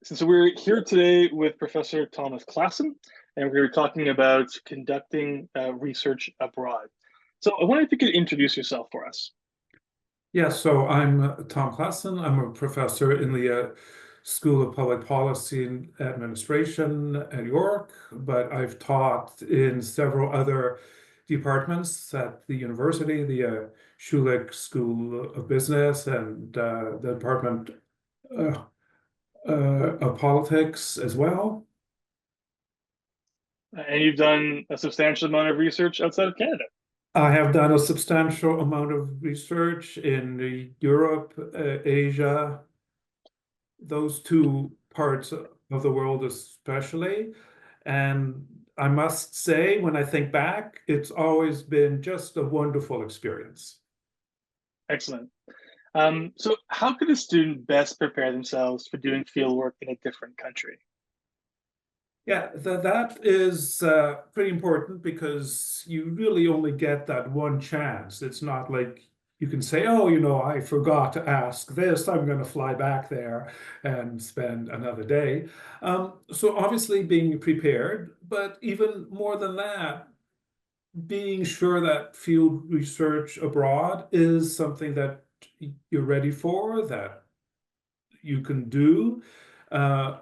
So we're here today with Professor Thomas Klassen, and we're talking about conducting research abroad. So I wonder if you could introduce yourself for us. Yes, so I'm Tom Klassen. I'm a professor in the School of Public Policy and Administration at York, but I've taught in several other departments at the university, the Schulich School of Business and the Department uh, of Politics as well. And you've done a substantial amount of research outside of Canada. I have done a substantial amount of research in Europe, Asia, those two parts of the world especially. And I must say, when I think back, it's always been just a wonderful experience. Excellent. So how could a student best prepare themselves for doing field work in a different country? Yeah, that is pretty important because you really only get that one chance. It's not like you can say, oh, I forgot to ask this. I'm going to fly back there and spend another day. So obviously being prepared, but even more than that, being sure that field research abroad is something that you're ready for, that you can do.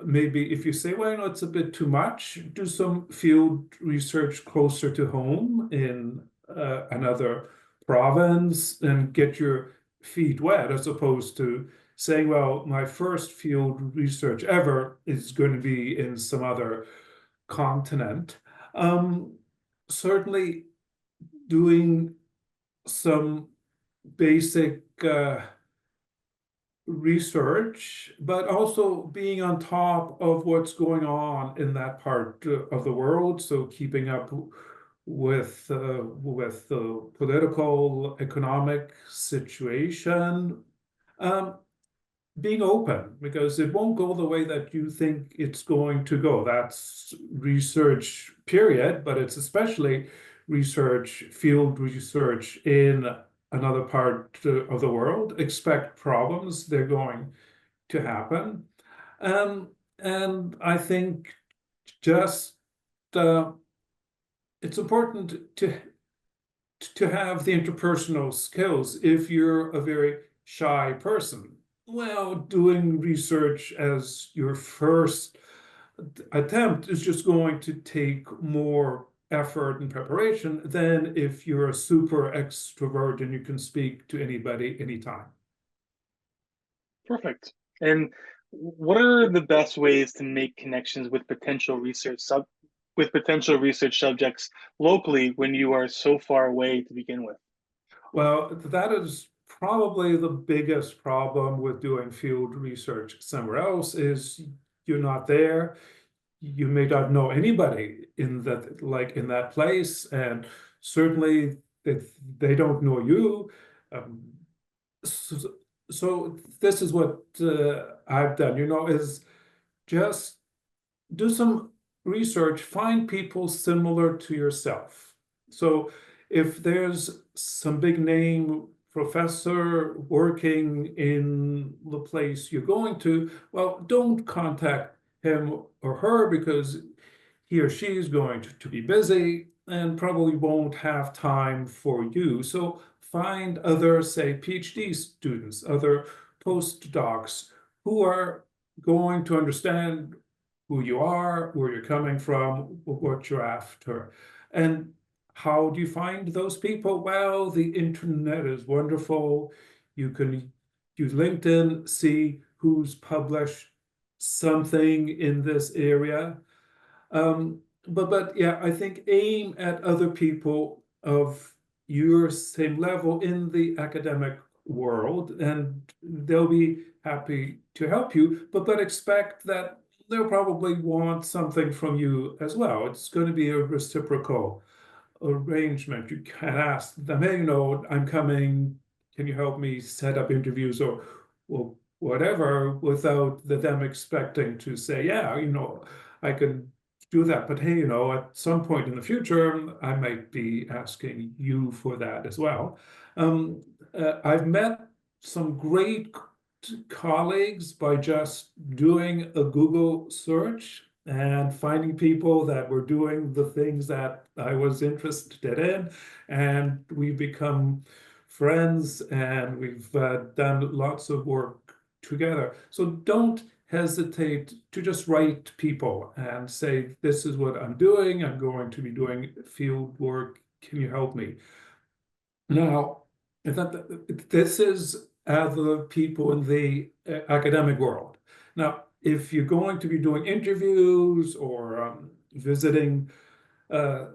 Maybe if you say, well, it's a bit too much, do some field research closer to home in another province and get your feet wet, as opposed to saying, well, my first field research ever is going to be in some other continent. Um, Certainly doing some basic research, but also being on top of what's going on in that part of the world. So keeping up with the political, economic situation, um, being open because it won't go the way that you think it's going to go. That's research, period, but it's especially research, field research in another part of the world. Expect problems, they're going to happen. Um, and I think just uh, it's important to have the interpersonal skills if you're a very shy person. Well, doing research as your first attempt is just going to take more effort and preparation than if you're a super extrovert and you can speak to anybody anytime. Perfect. And what are the best ways to make connections with potential research subjects locally when you are so far away to begin with? Well, that is probably the biggest problem with doing field research somewhere else is you're not there. You may not know anybody in that place, and certainly if they don't know you. Um, so, so this is what I've done, is just do some research, find people similar to yourself. So if there's some big name professor working in the place you're going to, well, don't contact him or her because he or she is going to be busy and probably won't have time for you. So find other, say, PhD students, other postdocs who are going to understand who you are, where you're coming from, what you're after. And how do you find those people? Well, the internet is wonderful. You can use LinkedIn, see who's published something in this area. But yeah, I think aim at other people of your same level in the academic world, and they'll be happy to help you. But expect that they'll probably want something from you as well. It's going to be a reciprocal arrangement. You can't ask them, hey, I'm coming. Can you help me set up interviews or whatever without them expecting to say, yeah, I can do that. But hey, at some point in the future, I might be asking you for that as well. I've met some great colleagues by just doing a Google search and finding people that were doing the things that I was interested in, and we become friends, and we've done lots of work together. So don't hesitate to just write people and say, this is what I'm doing. I'm going to be doing field work. Can you help me? Now, this is other people in the academic world. Now, if you're going to be doing interviews or visiting uh,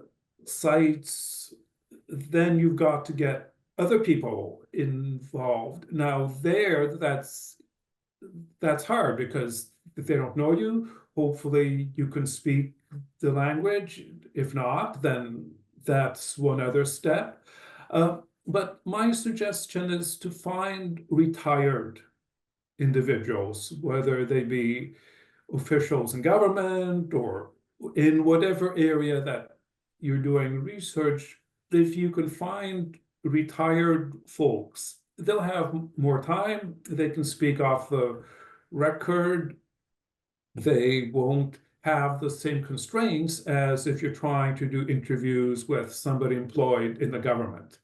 sites, then you've got to get other people involved. Now, that's hard because if they don't know you, hopefully you can speak the language. If not, then that's one other step. But my suggestion is to find retired individuals, whether they be officials in government or in whatever area that you're doing research. If you can find retired folks, they'll have more time, they can speak off the record, they won't have the same constraints as if you're trying to do interviews with somebody employed in the government,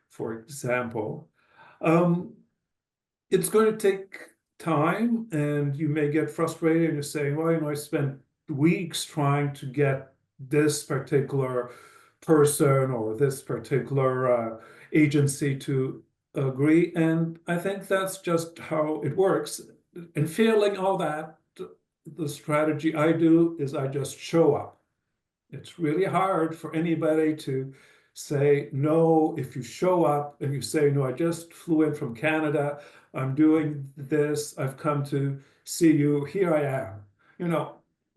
for example. It's going to take time, and you may get frustrated and you're saying, well, I spent weeks trying to get this particular person or this particular agency to agree. And I think that's just how it works. And failing all that, the strategy I do is I just show up. It's really hard for anybody to say no if you show up and you say, no, I just flew in from Canada, I'm doing this, I've come to see you, here I am.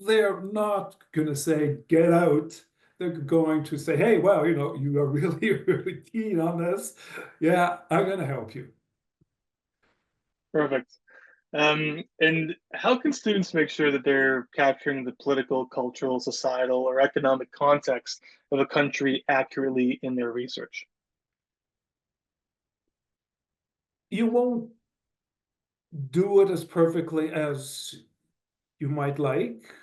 They're not going to say, get out. They're going to say, hey, well, you are really, really keen on this. Yeah, I'm going to help you. Perfect. And how can students make sure that they're capturing the political, cultural, societal, or economic context of a country accurately in their research? You won't do it as perfectly as you might like.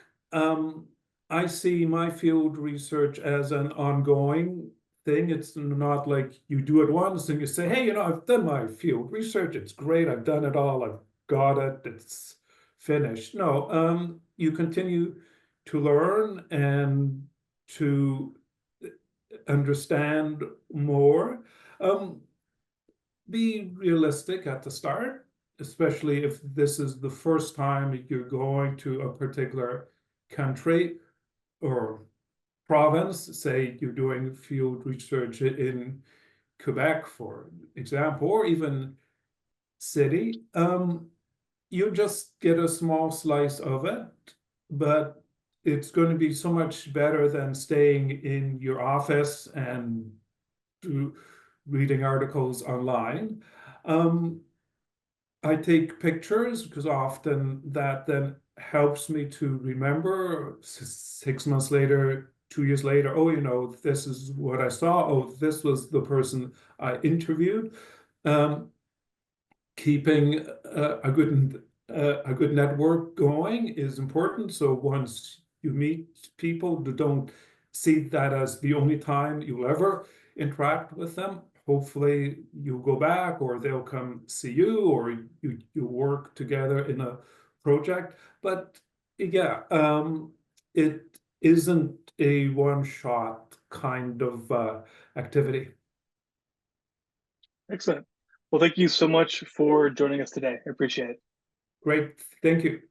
I see my field research as an ongoing thing. It's not like you do it once and you say, hey, I've done my field research. It's great. I've done it all. I've got it. It's finished. No, you continue to learn and to understand more. Be realistic at the start, especially if this is the first time you're going to a particular country or province. Say you're doing field research in Quebec, for example, or even city. You just get a small slice of it, but it's going to be so much better than staying in your office and reading articles online. I take pictures because often that then helps me to remember 6 months later, 2 years later, oh, this is what I saw. Oh, this was the person I interviewed. Keeping a good network going is important. So once you meet people, don't see that as the only time you'll ever interact with them. Hopefully you'll go back, or they'll come see you, or you work together in a project. But yeah, it isn't a one-shot kind of activity. Excellent. Well, thank you so much for joining us today. I appreciate it. Great, thank you.